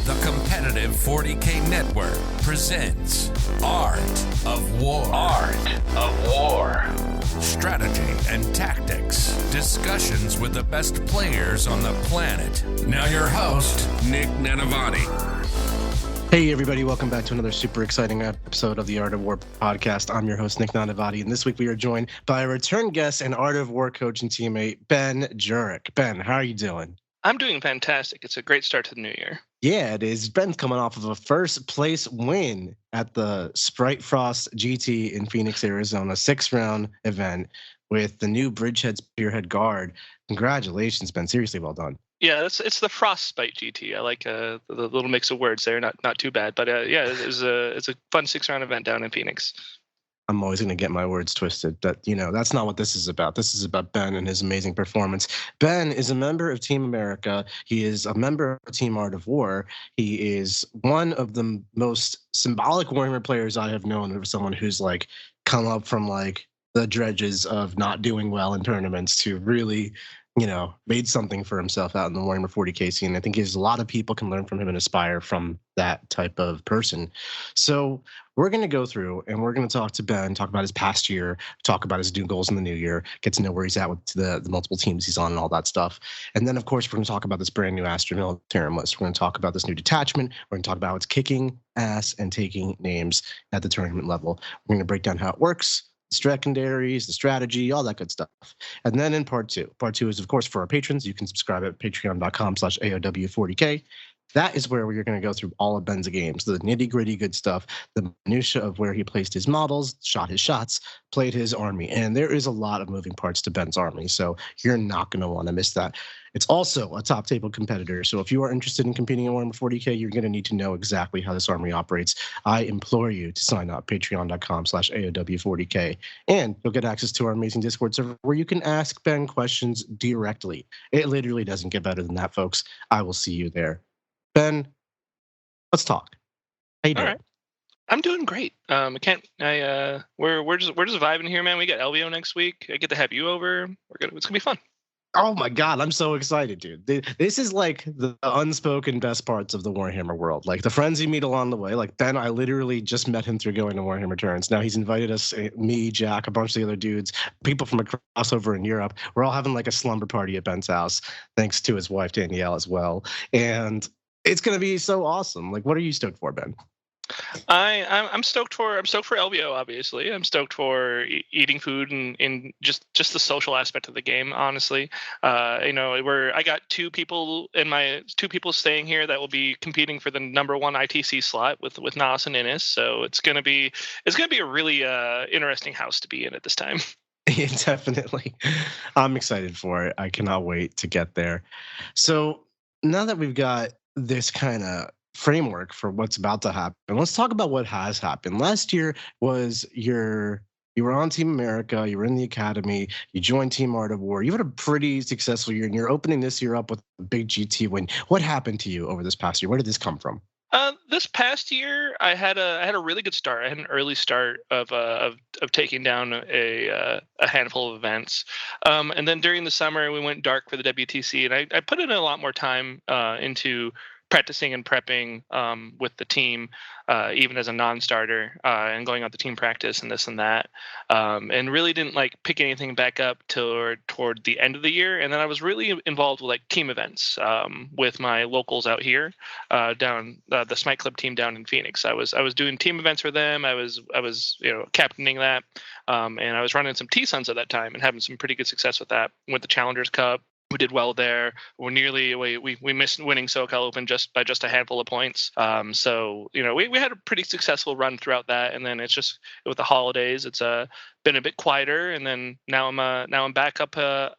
The competitive 40K network presents Art of War. Art of War. Strategy and tactics. Discussions with the best players on the planet. Now your host, Nick Nanavati. Hey everybody, welcome back to another super exciting episode of the Art of War podcast. I'm your host, Nick Nanavati, and this week we are joined by a return guest and Art of War coach and teammate, Ben Jurek. Ben, how are you doing? I'm doing fantastic. It's a great start to the new year. Yeah, it is. Ben's coming off of a first place win at the Sprite Frost GT in Phoenix, Arizona, 6-round event with the new Bridgehead Spearhead Guard. Congratulations, Ben. Seriously, well done. Yeah, it's the Frostbite GT. I like the little mix of words there. Not too bad, but yeah, it's a fun 6-round event down in Phoenix. I'm always going to get my words twisted. That's not what this is about. This is about Ben and his amazing performance. Ben is a member of Team America. He is a member of Team Art of War. He is one of the most symbolic Warhammer players I have known, of someone who's like come up from like the dredges of not doing well in tournaments to really, made something for himself out in the Warhammer 40K scene. I think a lot of people can learn from him and aspire from that type of person. So we're going to go through and we're going to talk to Ben, talk about his past year, talk about his new goals in the new year, get to know where he's at with the multiple teams he's on and all that stuff. And then, of course, we're going to talk about this brand new Astra MilitarumBridgehead list. We're going to talk about this new detachment. We're going to talk about how it's kicking ass and taking names at the tournament level. We're going to break down how it works, the secondaries, the strategy, all that good stuff. And then in part two is, of course, for our patrons. You can subscribe at patreon.com/AOW40K. That is where we're going to go through all of Ben's games, the nitty-gritty good stuff, the minutia of where he placed his models, shot his shots, played his army. And there is a lot of moving parts to Ben's army, so you're not going to want to miss that. It's also a top table competitor, so if you are interested in competing in Warhammer 40K, you're going to need to know exactly how this army operates. I implore you to sign up, patreon.com/AOW40K, and you'll get access to our amazing Discord server where you can ask Ben questions directly. It literally doesn't get better than that, folks. I will see you there. Ben, let's talk. How you doing? All right. I'm doing great. We're just vibing here, man. We got LVO next week. I get to have you over. It's gonna be fun. Oh my God, I'm so excited, dude. This is like the unspoken best parts of the Warhammer world. Like the friends you meet along the way. Like Ben, I literally just met him through going to Warhammer Turns. Now he's invited us, me, Jack, a bunch of the other dudes, people from across over in Europe. We're all having like a slumber party at Ben's house, thanks to his wife Danielle as well. And it's gonna be so awesome. Like, what are you stoked for, Ben? I'm stoked for LVO. Obviously, I'm stoked for eating food and just the social aspect of the game. Honestly, I got two people staying here that will be competing for the number 1 ITC slot with Nas and Innis. So it's gonna be a really interesting house to be in at this time. Yeah, definitely. I'm excited for it. I cannot wait to get there. So now that we've got this kind of framework for what's about to happen, let's talk about what has happened. Last year was you were on Team America, you were in the academy, you joined Team Art of War. You had a pretty successful year, and you're opening this year up with a big GT win. What happened to you over this past year? Where did this come from? This past year, I had a really good start. I had an early start of taking down a handful of events, and then during the summer we went dark for the WTC, and I put in a lot more time into practicing and prepping with the team, even as a non-starter, and going out to team practice and this and that, and really didn't pick anything back up toward the end of the year. And then I was really involved with team events with my locals out here, down the Smite Club team down in Phoenix. I was doing team events for them. I was captaining that, and I was running some T-Suns at that time and having some pretty good success with that. With the Challengers Cup, we did well there. We missed winning SoCal Open by just a handful of points. So we had a pretty successful run throughout that, and then it's just with the holidays, it's been a bit quieter. And then now I'm back up to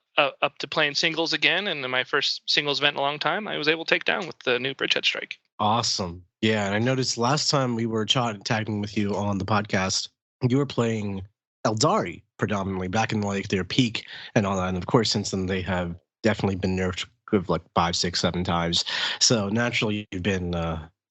playing singles again, and in my first singles event in a long time, I was able to take down with the new Bridgehead strike. Awesome, yeah. And I noticed last time we were tagging with you on the podcast, you were playing Eldari predominantly back in their peak and all that. And of course, since then they have definitely been nerfed 5, 6, 7 times. So naturally, you've been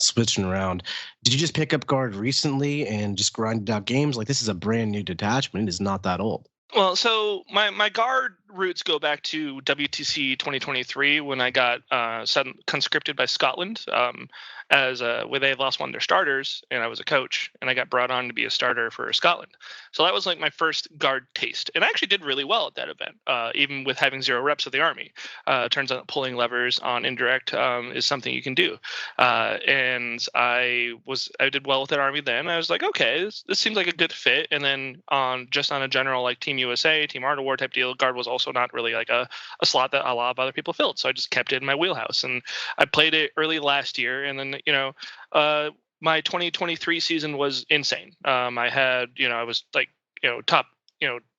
switching around. Did you just pick up guard recently and just grinded out games? This is a brand new detachment. It is not that old. Well, so my guard roots go back to WTC 2023 when I got conscripted by Scotland where they had lost one of their starters, and I was a coach, and I got brought on to be a starter for Scotland. So that was like my first guard taste, and I actually did really well at that event, even with having 0 reps of the army. Turns out pulling levers on indirect is something you can do, and I did well with that army then. I was like, okay, this seems like a good fit. And then on a general like Team USA, Team Art of War type deal, guard was also not really like a slot that a lot of other people filled, so I just kept it in my wheelhouse, and I played it early last year, and then my 2023 season was insane. I had, I was like, top,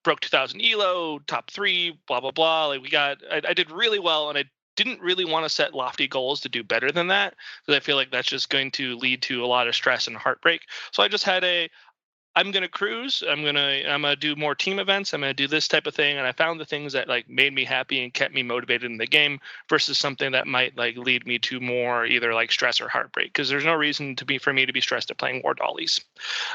broke 2000 elo, top 3, blah, blah, blah. Like I did really well, and I didn't really want to set lofty goals to do better than that, because I feel like that's just going to lead to a lot of stress and heartbreak. So I just had I'm going to cruise. I'm going to do more team events. I'm going to do this type of thing. And I found the things that like made me happy and kept me motivated in the game versus something that might like lead me to more either like stress or heartbreak. Because there's no reason for me to be stressed at playing war dollies.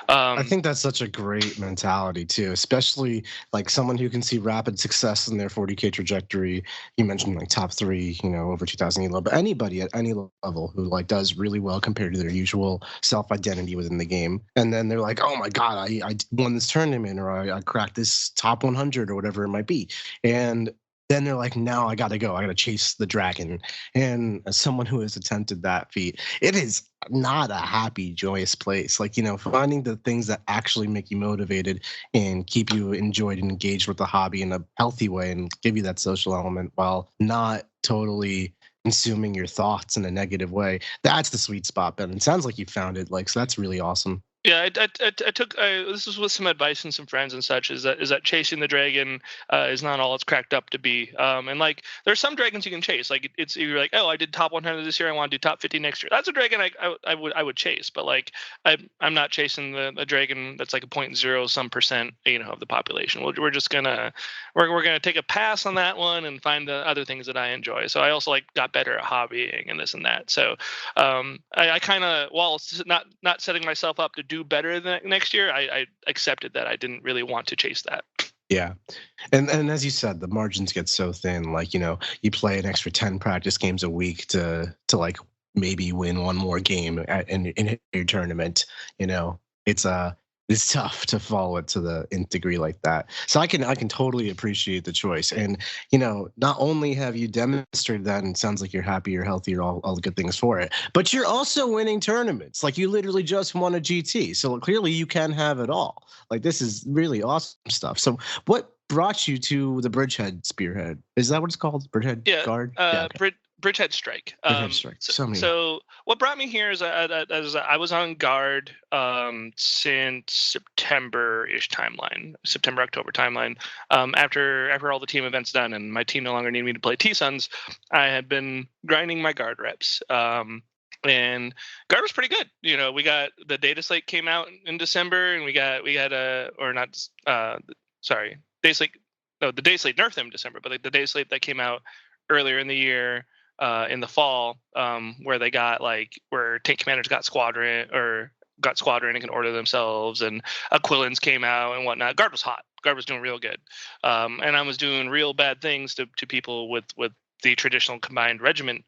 I think that's such a great mentality too, especially like someone who can see rapid success in their 40K trajectory. You mentioned like top 3, over 2000 elo, but anybody at any level who like does really well compared to their usual self-identity within the game. And then they're like, oh my God, I won this tournament, or I cracked this top 100 or whatever it might be. And then they're like, now I got to go. I got to chase the dragon. And as someone who has attempted that feat, it is not a happy, joyous place. Like, finding the things that actually make you motivated and keep you enjoyed and engaged with the hobby in a healthy way and give you that social element while not totally consuming your thoughts in a negative way. That's the sweet spot, Ben. It sounds like you found it. Like, so that's really awesome. Yeah, I took this was with some advice from some friends and such. Is that chasing the dragon is not all it's cracked up to be. And like there's some dragons you can chase. Like you're like, oh, I did top 100 this year, I want to do top 50 next year. That's a dragon I would chase. But like I'm not chasing the dragon that's like a 0.0 some percent of the population. We're just gonna take a pass on that one and find the other things that I enjoy. So I also like got better at hobbying and this and that. So I kind of, while it's not setting myself up to do better than next year, I accepted that I didn't really want to chase that. Yeah. And as you said, the margins get so thin. Like, you play an extra 10 practice games a week to like maybe win one more game in your tournament. It's tough to follow it to the nth degree like that. So I can totally appreciate the choice. And, not only have you demonstrated that, and it sounds like you're happy, you're healthy, you're all the good things for it, but you're also winning tournaments. Like you literally just won a GT. So clearly you can have it all. Like this is really awesome stuff. So what brought you to the Bridgehead Spearhead? Is that what it's called? Bridgehead Guard? Okay. Bridgehead Strike. So what brought me here is I was on guard since September-ish timeline, September-October timeline. After all the team events done and my team no longer needed me to play T-Suns, I had been grinding my guard reps. And guard was pretty good. We got the data slate came out in December, and the data slate nerfed them in December, but like the data slate that came out earlier in the year. In the fall, where they got where tank commanders got squadron and can order themselves, and Aquilons came out and whatnot. Guard was hot. Guard was doing real good, and I was doing real bad things to people with the traditional combined regiment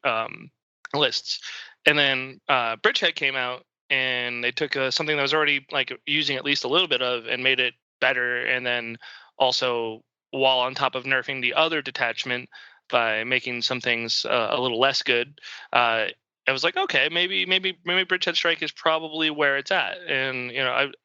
lists. And then Bridgehead came out, and they took something that was already using at least a little bit of and made it better, and then also while on top of nerfing the other detachment by making some things a little less good, I was like, okay, maybe Bridgehead Strike is probably where it's at. And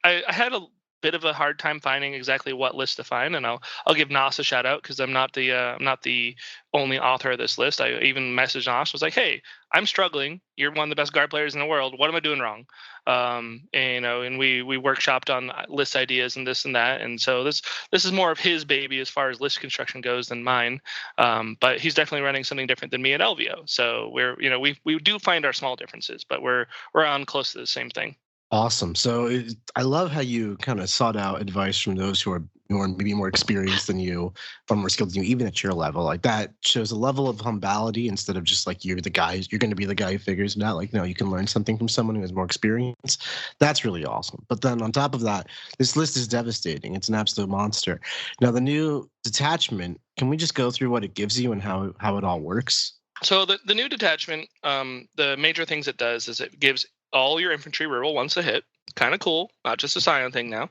I had a bit of a hard time finding exactly what list to find, and I'll give Nas a shout out because I'm not the only author of this list. I even messaged Nas, was like, hey, I'm struggling. You're one of the best guard players in the world. What am I doing wrong? And we workshopped on list ideas and this and that. And so this is more of his baby as far as list construction goes than mine. But he's definitely running something different than me at LVO. So we do find our small differences, but we're on close to the same thing. Awesome. So I love how you kind of sought out advice from those who are maybe more experienced than you, or more skilled than you, even at your level. Like that shows a level of humility instead of just like you're going to be the guy who figures it out. Like, no, you can learn something from someone who has more experience. That's really awesome. But then on top of that, this list is devastating. It's an absolute monster. Now, the new detachment Can we just go through what it gives you and how it all works? So the new detachment, the major things it does is it gives all your infantry reroll once a hit. Kind of cool, not just a Scion thing now.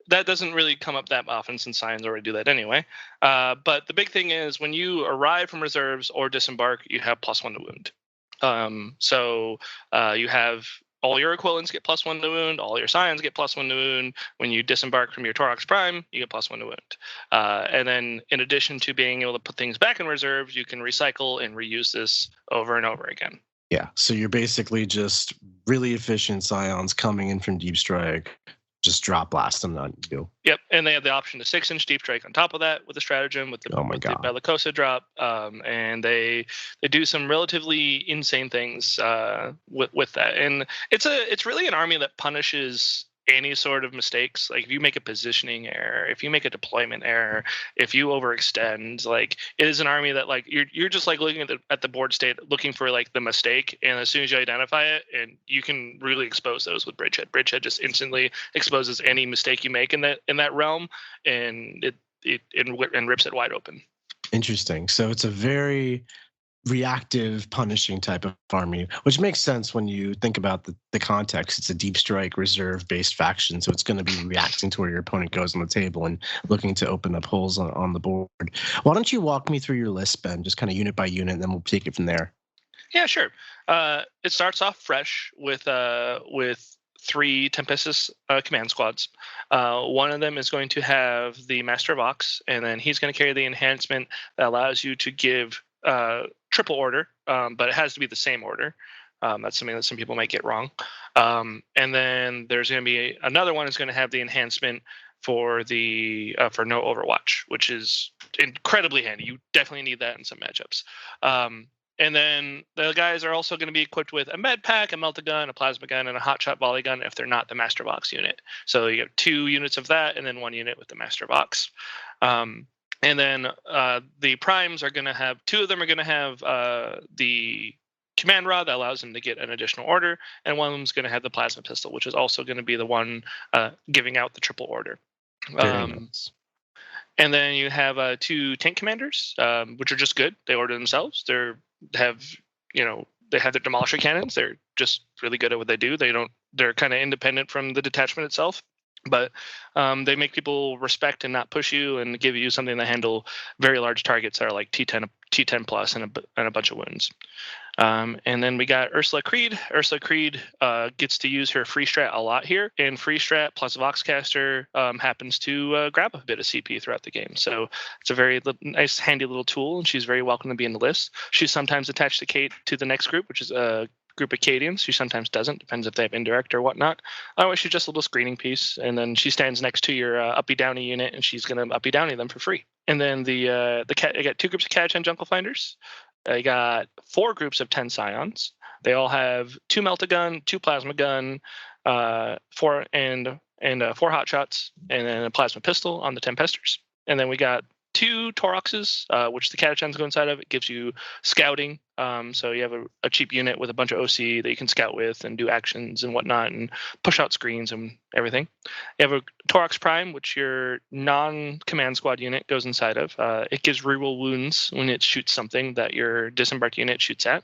That doesn't really come up that often since Scions already do that anyway. But the big thing is when you arrive from reserves or disembark, you have +1 to wound. So you have all your Aquilons get +1 to wound, all your Scions get +1 to wound. When you disembark from your Taurox Prime, you get +1 to wound. And then in addition to being able to put things back in reserves, you can recycle and reuse this over and over again. Yeah, so you're basically just really efficient Scions coming in from deep strike, just drop blast them on you. Yep, and they have the option to 6-inch deep strike on top of that with the stratagem, with the, with the Bellicosa drop, and they do some relatively insane things with that. And it's really an army that punishes any sort of mistakes. Like if you make a positioning error, if you make a deployment error, if you overextend, like it is an army that like you're just like looking at the board state, looking for like the mistake, and as soon as you identify it, and you can really expose those with Bridgehead. Bridgehead just instantly exposes any mistake you make in that realm, and it rips it wide open. Interesting. So it's a very reactive punishing type of army, which makes sense when you think about the context. It's a deep strike reserve based faction, so it's going to be reacting to where your opponent goes on the table and looking to open up holes on the board. Why don't you walk me through your list, Ben, just kind of unit by unit, and then we'll take it from there. Yeah, sure. It starts off fresh with 3 Tempestus Command Squads. One of them is going to have the Master Vox, and then he's going to carry the enhancement that allows you to give triple order, but it has to be the same order. That's something that some people might get wrong. And then there's going to be another one is going to have the enhancement for the for no Overwatch, which is incredibly handy. You definitely need that in some matchups. And then the guys are also going to be equipped with a Medi-pack, a Meltagun, a plasma gun, and a hotshot volley gun if they're not the Master Vox unit. So you have 2 units of that, and then 1 unit with the Master Vox. And then the primes are going to have 2 of them are going to have the command rod that allows them to get an additional order, and one of them is going to have the plasma pistol, which is also going to be the one giving out the triple order. Nice. And then you have 2 tank commanders, which are just good. They order themselves. They have their Demolisher cannons. They're just really good at what they do. They're kind of independent from the detachment itself. But they make people respect and not push you, and give you something to handle very large targets that are like T10 plus and a bunch of wounds. And then we got Ursula Creed. Ursula Creed gets to use her free strat a lot here, and free strat plus Vox-caster happens to grab a bit of CP throughout the game. So it's a very nice, handy little tool, and she's very welcome to be in the list. She's sometimes attached to the next group, which is a group of Cadians. She sometimes doesn't, depends if they have indirect or whatnot. Otherwise, she's just a little screening piece, and then she stands next to your uppy downy unit, and she's going to uppy downy them for free. And then I got 2 groups of CHARACTERSMilitarum Jungle Fighters. I got 4 groups of 10 Scions. They all have 2 Meltagun, 2 plasma gun, 4 hotshots, and then a plasma pistol on the Tempestors. And then we got 2 Tauroxes, which the Catachans go inside of. It gives you scouting. So you have a cheap unit with a bunch of OC that you can scout with and do actions and whatnot and push out screens and everything. You have a Taurox Prime, which your non-command squad unit goes inside of. It gives reroll wounds when it shoots something that your disembarked unit shoots at.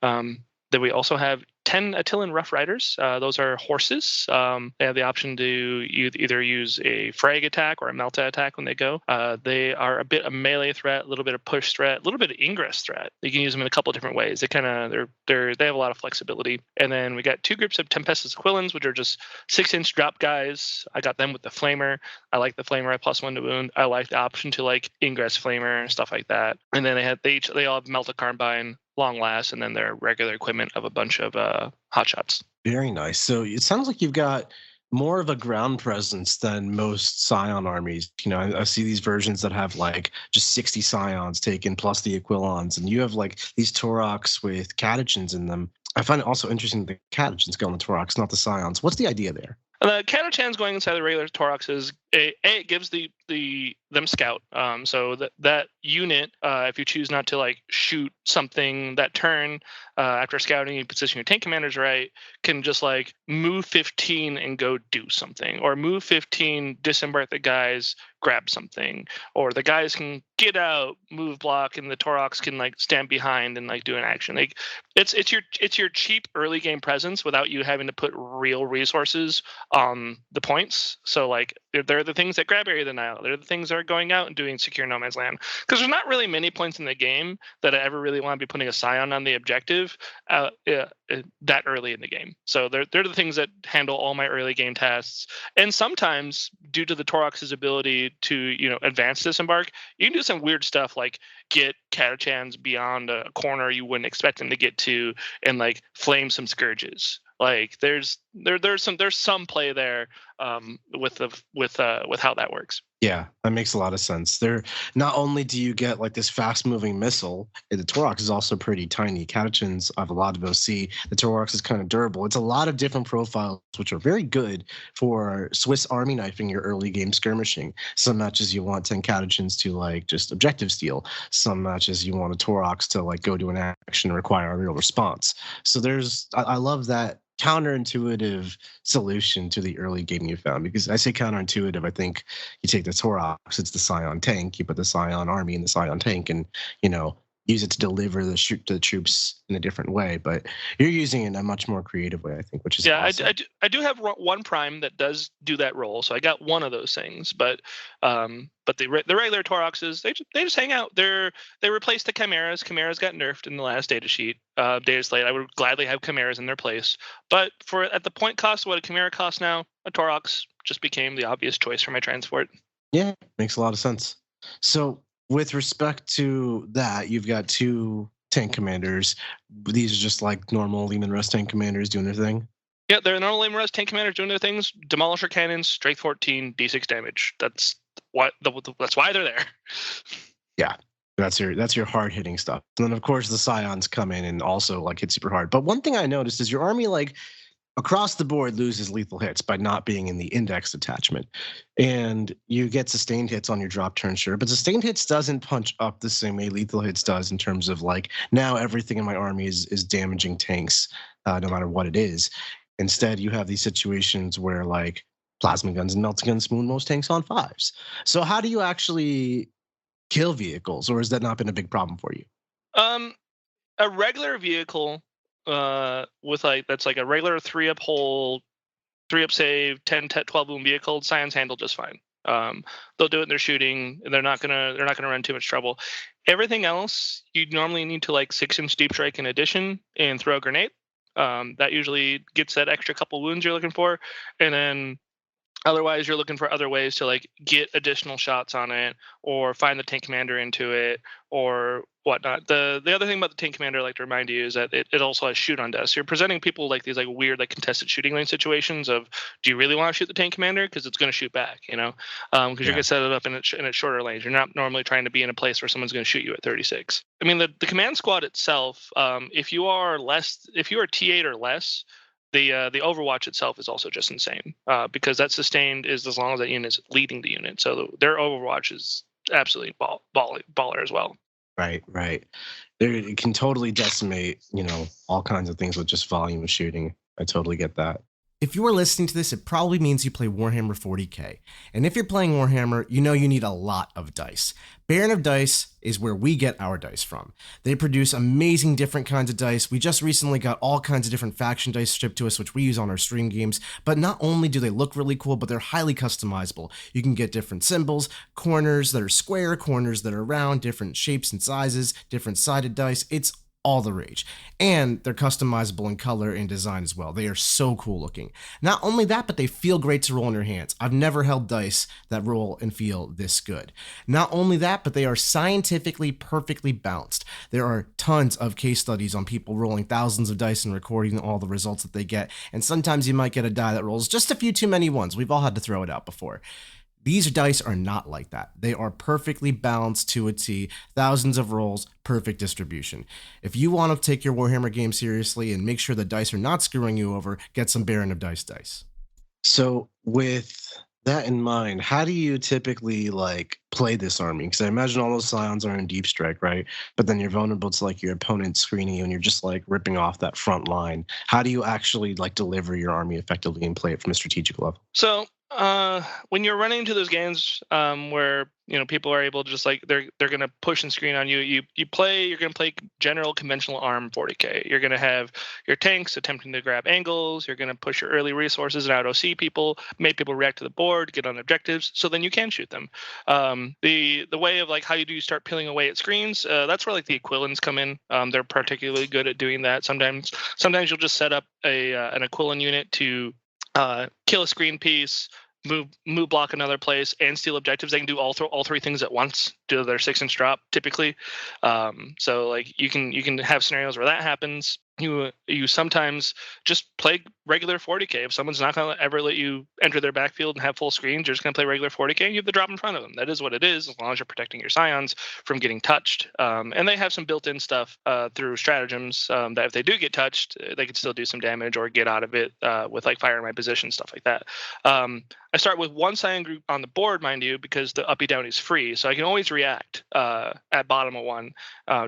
Then we also have 10 Attilan Rough Riders. Those are horses. They have the option to either use a frag attack or a melta attack when they go. They are a bit of melee threat, a little bit of push threat, a little bit of ingress threat. You can use them in a couple of different ways. They have a lot of flexibility. And then we got 2 groups of Tempestus Aquilons, which are just 6-inch drop guys. I got them with the flamer. I like the flamer at +1 to wound. I like the option to like ingress flamer and stuff like that. And then they all have Melta Carbine, long last, and then their regular equipment of a bunch of hotshots. Very nice. So it sounds like you've got more of a ground presence than most Scion armies. I see these versions that have like just 60 Scions taken plus the Aquilons, and you have like these Taurox with Catachans in them. I find it also interesting that the Catachans go on the Taurox, not the Scions. What's the idea there? The Catachans going inside the regular Tauroxes it gives them scout. So that unit, if you choose not to like shoot something that turn after scouting, you position your tank commanders right, can just like move 15 and go do something, or move 15, disembark the guys, grab something, or the guys can get out, move block, and the Taurox can like stand behind and like do an action. Like it's your cheap early game presence without you having to put real resources on the points. So like they're the things that grab area denial. They're the things that are going out and doing secure no man's land. Because there's not really many points in the game that I ever really want to be putting a Scion on the objective that early in the game. So they're the things that handle all my early game tasks. And sometimes, due to the Taurox's ability to advance disembark, you can do some weird stuff like get Catachans beyond a corner you wouldn't expect them to get to, and like flame some scourges. Like there's some play there with how that works. Yeah, that makes a lot of sense. There, not only do you get like this fast-moving missile, the Taurox is also pretty tiny. Catachans have a lot of OC. The Taurox is kind of durable. It's a lot of different profiles, which are very good for Swiss Army knifing your early game skirmishing. Some matches you want 10 Catachans to like just objective steal. Some matches you want a Taurox to like go to an action and require a real response. So I love that counterintuitive solution to the early game you found. Because I say counterintuitive, I think you take the Taurox, it's the Scion tank, you put the Scion army in the Scion tank, and use it to deliver the troops in a different way. But you're using it in a much more creative way, I think, which is awesome. I do have one prime that does do that role, so I got one of those things. But the regular Tauroxes, they just hang out. They replaced the Chimeras. Chimeras got nerfed in the last data sheet. Data slate. I would gladly have Chimeras in their place. But at the point cost, what a Chimera costs now, a Taurox just became the obvious choice for my transport. Yeah, makes a lot of sense. So with respect to that, you've got 2 tank commanders. These are just like normal Lehman Russ tank commanders doing their thing? Yeah, they're normal Lehman Russ tank commanders doing their things. Demolisher cannons, strength 14, d6 damage. That's why they're there. Yeah. That's your hard hitting stuff. And then of course the Scions come in and also like hit super hard. But one thing I noticed is your army like across the board loses lethal hits by not being in the index attachment. And you get sustained hits on your drop turn, sure, but sustained hits doesn't punch up the same way lethal hits does, in terms of like now everything in my army is damaging tanks, no matter what it is. Instead, you have these situations where like plasma guns and Meltagun spoon most tanks on 5s. So how do you actually kill vehicles, or has that not been a big problem for you? A regular vehicle with that's like a regular 3-up hole, 3-up save, 10, 12 boom vehicle, Scions handle just fine. They'll do it in their shooting, and they're not gonna run too much trouble. Everything else, you normally need to like 6-inch deep strike in addition and throw a grenade. That usually gets that extra couple wounds you're looking for, and then otherwise you're looking for other ways to like get additional shots on it, or find the tank commander into it, or whatnot. The other thing about the tank commander I like to remind you is that it also has shoot on death. So you're presenting people like these like weird like contested shooting lane situations of, do you really want to shoot the tank commander, because it's going to shoot back, because you're going to set it up in its shorter range. You're not normally trying to be in a place where someone's going to shoot you at 36. I mean, the command squad itself, if you are T8 or less, the Overwatch itself is also just insane, because that sustained is as long as that unit is leading the unit. So their Overwatch is absolutely baller as well. Right. It can totally decimate, all kinds of things with just volume of shooting. I totally get that. If you are listening to this, it probably means you play Warhammer 40k. And if you're playing Warhammer, you need a lot of dice. Baron of Dice is where we get our dice from. They produce amazing different kinds of dice. We just recently got all kinds of different faction dice shipped to us, which we use on our stream games. But not only do they look really cool, but they're highly customizable. You can get different symbols, corners that are square, corners that are round, different shapes and sizes, different sided dice. It's all the rage. And they're customizable in color and design as well. They are so cool looking. Not only that, but they feel great to roll in your hands. I've never held dice that roll and feel this good. Not only that, but they are scientifically perfectly balanced. There are tons of case studies on people rolling thousands of dice and recording all the results that they get. And sometimes you might get a die that rolls just a few too many ones. We've all had to throw it out before. These dice are not like that. They are perfectly balanced to a T, thousands of rolls, perfect distribution. If you want to take your Warhammer game seriously and make sure the dice are not screwing you over, get some Baron of Dice dice. So with that in mind, how do you typically like play this army? Because I imagine all those Scions are in deep strike, right? But then you're vulnerable to like your opponent screening you, and you're just like ripping off that front line. How do you actually like deliver your army effectively and play it from a strategic level? So when you're running into those games where people are able to just like they're going to push and screen on you, you're going to play general conventional arm 40k. You're going to have your tanks attempting to grab angles. You're going to push your early resources and out OC people, make people react to the board, get on objectives, so then you can shoot them. The way of like how you start peeling away at screens, that's where like the Aquilons come in. They're particularly good at doing that. Sometimes you'll just set up an Aquilon unit to kill a screen piece, move block another place, and steal objectives. They can do all three things at once, do their 6-inch drop typically. So like you can have scenarios where that happens. You sometimes just play regular 40k. If someone's not going to ever let you enter their backfield and have full screens, you're just going to play regular 40k and you have the drop in front of them. That is what it is, as long as you're protecting your Scions from getting touched. And they have some built-in stuff through stratagems that if they do get touched, they can still do some damage or get out of it with like fire in my position, stuff like that. I start with one Scion group on the board, mind you, because the uppy down is free, so I can always react at bottom of one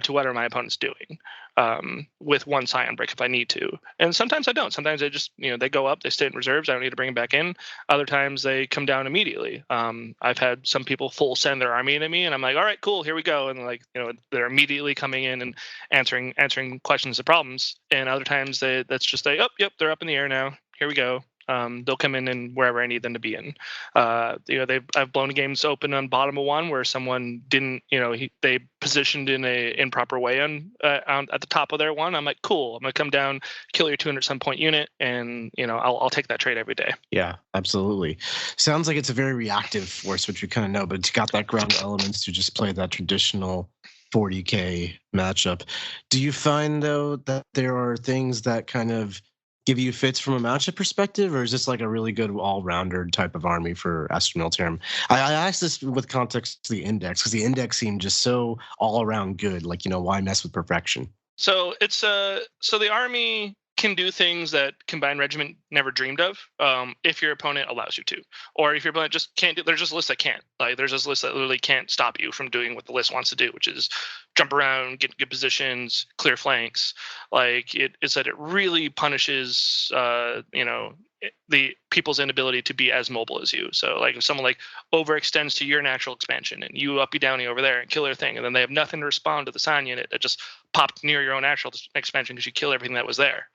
to whatever my opponent's doing. With one Scion break if I need to. And sometimes I don't. Sometimes they just, they go up, they stay in reserves. I don't need to bring them back in. Other times they come down immediately. I've had some people full send their army into me and I'm like, all right, cool, here we go. And like, they're immediately coming in and answering questions and problems. And other times that's just like, oh, yep, they're up in the air now. Here we go. They'll come in and wherever I need them to be in. I've blown games open on bottom of one where someone didn't, they positioned in a improper way on at the top of their one. I'm like, cool, I'm gonna come down, kill your 200 some point unit, and I'll take that trade every day. Yeah, absolutely. Sounds like it's a very reactive force, which we kind of know, but it's got that ground elements to just play that traditional 40k matchup. Do you find though that there are things that kind of give you fits from a matchup perspective, or is this like a really good all-rounder type of army for AstraMilitarum? I asked this with context to the index because the index seemed just so all-around good. Like, why mess with perfection? So it's so the army can do things that Combined Regiment never dreamed of if your opponent allows you to. Or if your opponent just can't do, there's just lists that can't. Like there's just lists that literally can't stop you from doing what the list wants to do, which is jump around, get good positions, clear flanks. Like it's that it really punishes the people's inability to be as mobile as you. So like if someone like overextends to your natural expansion and you uppy downy over there and kill their thing, and then they have nothing to respond to the Scion unit that just popped near your own actual expansion because you kill everything that was there.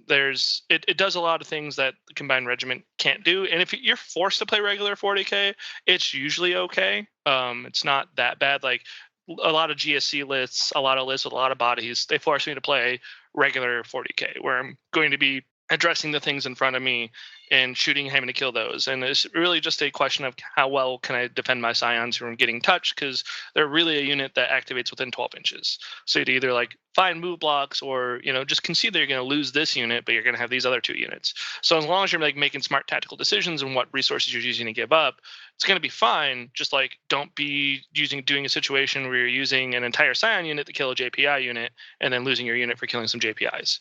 It does a lot of things that the Combined Regiment can't do. And if you're forced to play regular 40k, it's usually okay. It's not that bad. Like a lot of GSC lists, a lot of lists with a lot of bodies, they force me to play regular 40k where I'm going to be addressing the things in front of me and shooting, having to kill those. And it's really just a question of how well can I defend my Scions from getting touched, because they're really a unit that activates within 12 inches. So you'd either like find move blocks or, just concede that you're going to lose this unit, but you're going to have these other two units. So as long as you're like making smart tactical decisions and what resources you're using to give up, it's going to be fine. Just like don't be doing a situation where you're using an entire Scion unit to kill a JPI unit and then losing your unit for killing some JPIs.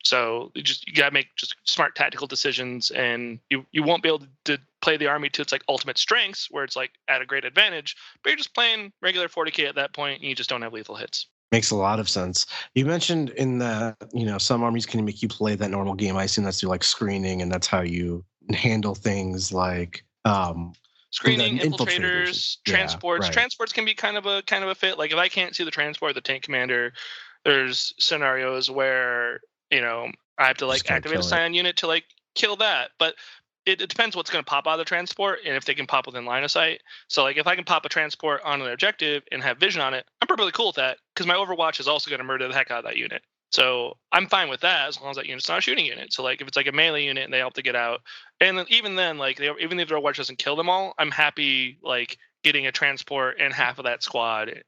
So you gotta make just smart tactical decisions, and you won't be able to play the army to its like ultimate strengths where it's like at a great advantage, but you're just playing regular 40k at that point and you just don't have lethal hits. Makes a lot of sense. You mentioned in that, some armies can make you play that normal game. I assume that's through like screening, and that's how you handle things like screening, infiltrators, transports. Right. Transports can be kind of a fit. Like if I can't see the transport, the tank commander, there's scenarios where I have to like activate a Scion unit to like kill that. But it depends what's going to pop out of the transport and if they can pop within line of sight. So like if I can pop a transport on an objective and have vision on it, I'm perfectly cool with that because my Overwatch is also going to murder the heck out of that unit. So I'm fine with that as long as that unit's not a shooting unit. So like if it's like a melee unit and they help to get out, and then even then, like even if their Overwatch doesn't kill them all, I'm happy like getting a transport and half of that squad.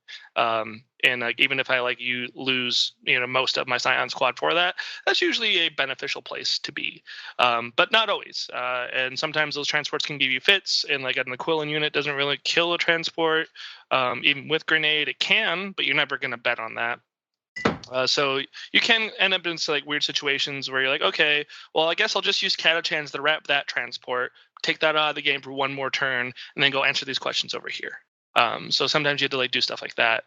And like even if I like you lose most of my Scion squad for that, that's usually a beneficial place to be, but not always. And sometimes those transports can give you fits, and like an Aquilon unit doesn't really kill a transport. Even with grenade, it can, but you're never going to bet on that. So you can end up in like weird situations where you're like, okay, well, I guess I'll just use Catachans to wrap that transport, take that out of the game for one more turn, and then go answer these questions over here. So sometimes you have to like do stuff like that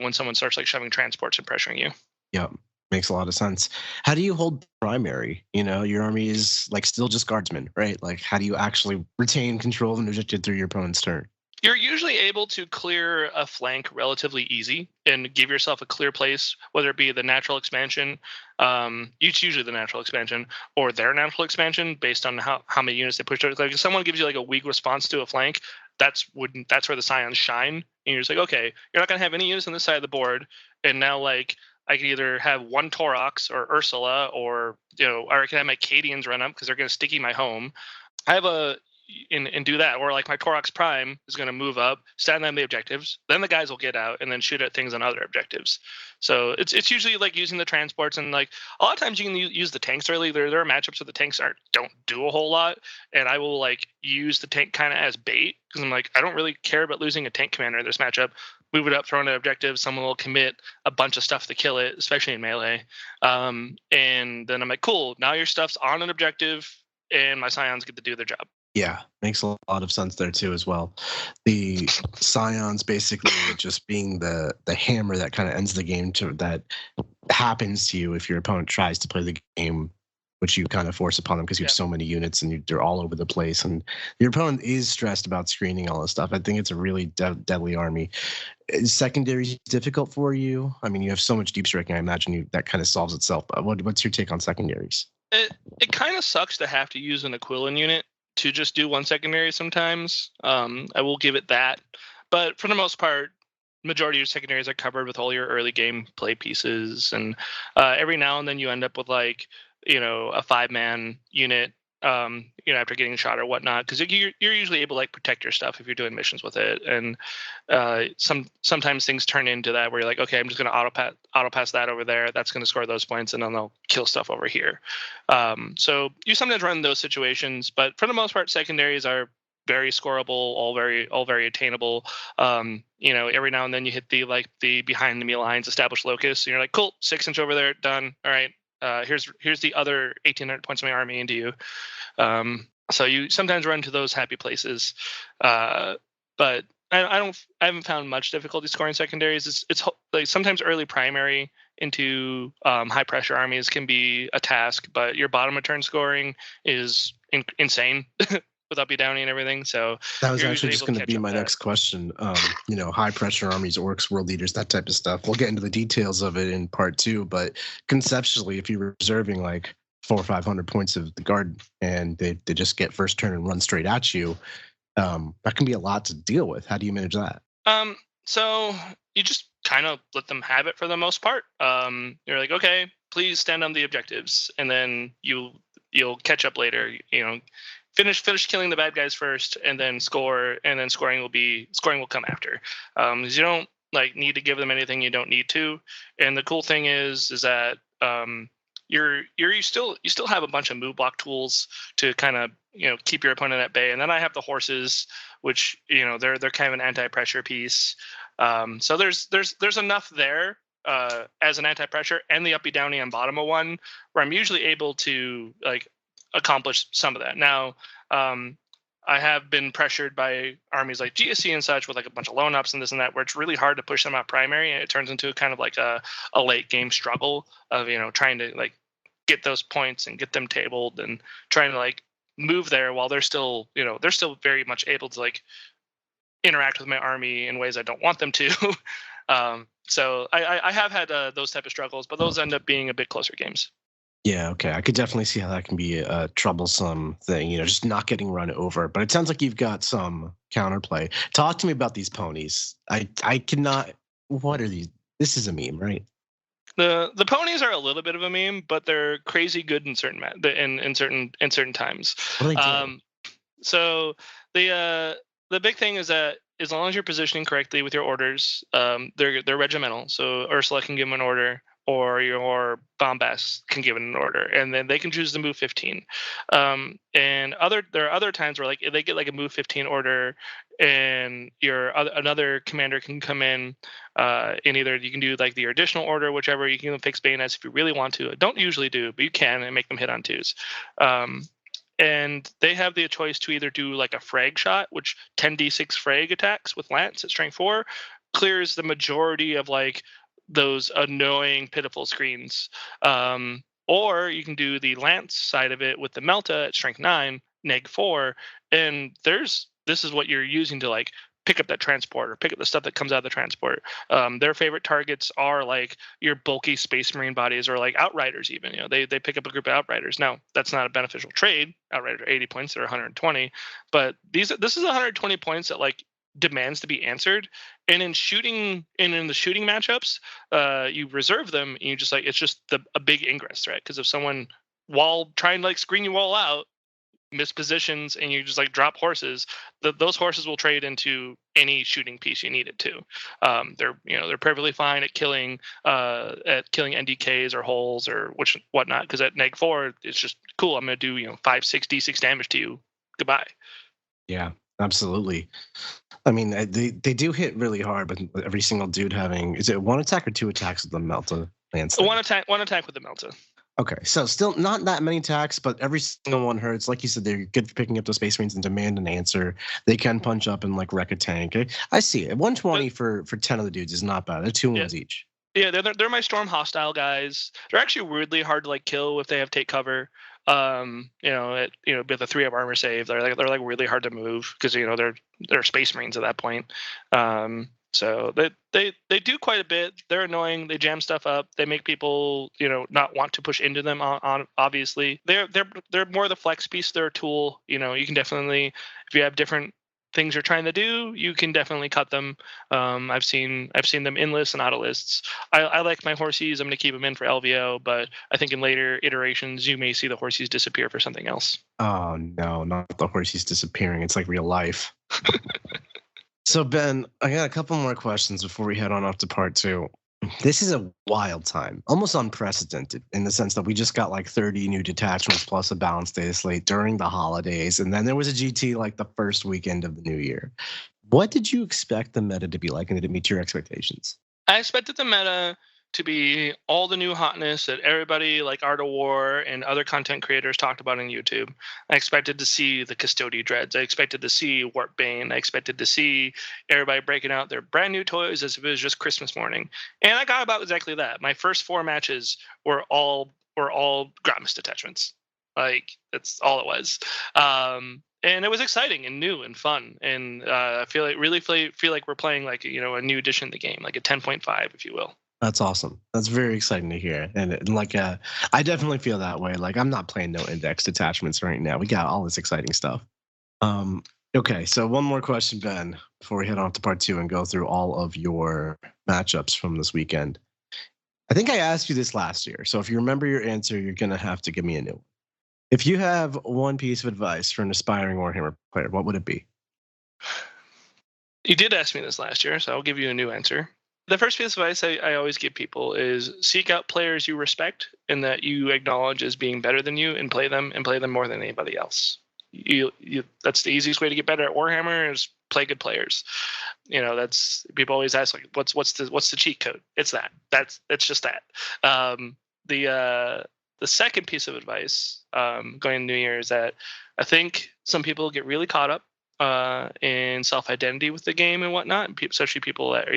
when someone starts like shoving transports and pressuring you. Yep, makes a lot of sense. How do you hold primary? Your army is like still just guardsmen, right? Like, how do you actually retain control of an objective through your opponent's turn? You're usually able to clear a flank relatively easy and give yourself a clear place, whether it be the natural expansion, it's usually the natural expansion, or their natural expansion based on how many units they push. Like if someone gives you like a weak response to a flank, that's where the Scions shine. And you're just like, okay, you're not going to have any units on this side of the board. And now like I can either have one Taurox or Ursula, or, or I can have my Cadians run up because they're going to sticky my home. I have and do that, or like my Taurox Prime is going to move up, stand on the objectives, then the guys will get out and then shoot at things on other objectives. So it's usually like using the transports, and like a lot of times you can use the tanks early. There are matchups where the tanks don't do a whole lot, and I will like use the tank kind of as bait because I'm like, I don't really care about losing a tank commander in this matchup. Move it up, throw in an objective, someone will commit a bunch of stuff to kill it, especially in melee, and then I'm like, cool, now your stuff's on an objective and my Scions get to do their job. Yeah, makes a lot of sense there too as well. The Scions basically just being the hammer that kind of ends the game, that happens to you if your opponent tries to play the game, which you kind of force upon them because you have so many units and they're all over the place, and your opponent is stressed about screening all this stuff. I think it's a really deadly army. Is secondaries difficult for you? I mean, you have so much deep striking. I imagine that kind of solves itself. But what's your take on secondaries? It kind of sucks to have to use an Aquilon unit to just do one secondary sometimes. I will give it that. But for the most part, majority of your secondaries are covered with all your early game play pieces. And every now and then you end up with like, a 5-man unit, after getting shot or whatnot, because you're usually able to like protect your stuff if you're doing missions with it. And sometimes things turn into that where you're like, okay, I'm just going to auto pass that over there. That's going to score those points, and then they'll kill stuff over here. So you sometimes run those situations, but for the most part, secondaries are very scoreable, all very attainable. Every now and then you hit the behind the me lines, established locus, and you're like, cool, 6-inch over there, done. All right. Here's the other 1,800 points of my army into you. So you sometimes run to those happy places, but I haven't found much difficulty scoring secondaries. It's like sometimes early primary into high pressure armies can be a task, but your bottom of turn scoring is insane. With Uppy Downy and everything. So that was actually just going to be my next question. High pressure armies, orcs, world leaders, that type of stuff. We'll get into the details of it in part 2, but conceptually, if you're reserving like 400 or 500 points of the guard and they just get first turn and run straight at you, that can be a lot to deal with. How do you manage that? So you just kind of let them have it for the most part. You're like, okay, please stand on the objectives, and then you'll catch up later. Finish killing the bad guys first, and then score, and then scoring will come after. Because you don't like need to give them anything you don't need to. And the cool thing is that you still have a bunch of move block tools to kind of keep your opponent at bay. And then I have the horses, which they're kind of an anti-pressure piece. So there's enough there as an anti-pressure, and the Uppy Downy on bottom of one, where I'm usually able to like accomplish some of that. Now, I have been pressured by armies like GSC and such with like a bunch of lone ups and this and that, where it's really hard to push them out primary, and it turns into kind of like a late game struggle of trying to like get those points and get them tabled and trying to like move there while they're still very much able to like interact with my army in ways I don't want them to. So I have had those type of struggles, but those end up being a bit closer games. Yeah, okay. I could definitely see how that can be a troublesome thing, just not getting run over. But it sounds like you've got some counterplay. Talk to me about these ponies. I cannot. What are these? This is a meme, right? The ponies are a little bit of a meme, but they're crazy good in certain in certain times. What are they doing? So the big thing is that as long as you're positioning correctly with your orders, they're regimental. So Ursula can give them an order. or your Bombast can give it an order, and then they can choose to move 15. And there are other times where like if they get like a move 15 order, and another commander can come in, and either you can do like the additional order, whichever. You can fix bayonets if you really want to. I don't usually do, but you can, and make them hit on 2s. And they have the choice to either do like a frag shot, which 10d6 frag attacks with Lance at strength 4 clears the majority of like those annoying, pitiful screens. Or you can do the Lance side of it with the Melta at strength 9, neg 4, and this is what you're using to like pick up that transport or pick up the stuff that comes out of the transport. Their favorite targets are like your bulky Space Marine bodies or like Outriders even. They pick up a group of Outriders. Now, that's not a beneficial trade. Outriders are 80 points, they're 120. But this is 120 points that like demands to be answered. And in the shooting matchups, you reserve them, and you just like it's just a big ingress threat. Because if someone, while trying to like screen you all out, mispositions and you just like drop horses, those horses will trade into any shooting piece you need it to. They're perfectly fine at killing NDKs or holes or whatnot, because at neg 4 it's just cool. I'm gonna do 5-6 d6 damage to you. Goodbye. Yeah, absolutely. I mean, they do hit really hard, but every single dude having, is it 1 attack or 2 attacks with the Melta? One attack with the Melta. Okay, so still not that many attacks, but every single one hurts. Like you said, they're good for picking up those Space Marines and demand an answer. They can punch up and like wreck a tank. I see it. 120 for 10 of the dudes is not bad. They're 2 wounds each. Yeah, they're my Storm Hostile guys. They're actually weirdly hard to like kill if they have take cover. With a 3 of armor save, they're like really hard to move because they're Space Marines at that point. So they do quite a bit. They're annoying. They jam stuff up. They make people not want to push into them. Obviously, they're more the flex piece of their tool. You can definitely, if you have different things you're trying to do, you can definitely cut them. I've seen them in lists and out of lists. I like my horsies. I'm going to keep them in for LVO, but I think in later iterations you may see the horsies disappear for something else. Oh no, not the horsies disappearing. It's like real life. So Ben, I got a couple more questions before we head on off to part 2. This is a wild time, almost unprecedented in the sense that we just got like 30 new detachments plus a balanced data slate during the holidays. And then there was a GT like the first weekend of the new year. What did you expect the meta to be like, and did it meet your expectations? I expected the meta to be all the new hotness that everybody like Art of War and other content creators talked about on YouTube. I expected to see the Custody Dreads. I expected to see Warpbane. I expected to see everybody breaking out their brand new toys as if it was just Christmas morning. And I got about exactly that. My first 4 matches were all Grotmus detachments. Like, that's all it was. And it was exciting and new and fun. And I feel like we're playing like, a new edition of the game, like a 10.5, if you will. That's awesome. That's very exciting to hear. And like, I definitely feel that way. Like, I'm not playing no index detachments right now. We got all this exciting stuff. Okay, so one more question, Ben, before we head on to part 2 and go through all of your matchups from this weekend. I think I asked you this last year, so if you remember your answer, you're going to have to give me a new one. If you have one piece of advice for an aspiring Warhammer player, what would it be? You did ask me this last year, so I'll give you a new answer. The first piece of advice I always give people is seek out players you respect and that you acknowledge as being better than you, and play them more than anybody else. That's the easiest way to get better at Warhammer, is play good players. That's, people always ask like, what's the cheat code? It's that. It's just that. The second piece of advice going into New Year is that I think some people get really caught up in self-identity with the game and whatnot, especially people that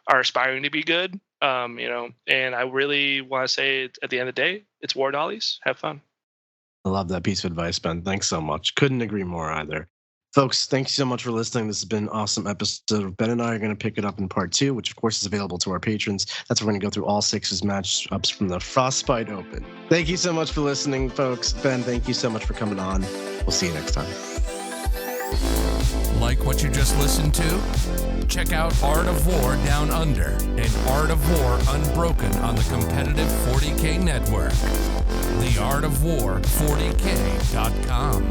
are aspiring to be good. And I really want to say at the end of the day, it's War Dollies. Have fun. I love that piece of advice, Ben. Thanks so much. Couldn't agree more either. Folks, thank you so much for listening. This has been an awesome episode. Ben and I are going to pick it up in part 2, which of course is available to our patrons. That's where we're going to go through all 6 matchups from the Frostbite Open. Thank you so much for listening, folks. Ben, thank you so much for coming on. We'll see you next time. Like what you just listened to? Check out Art of War Down Under and Art of War Unbroken on the competitive 40K network. The Art of War 40K.com.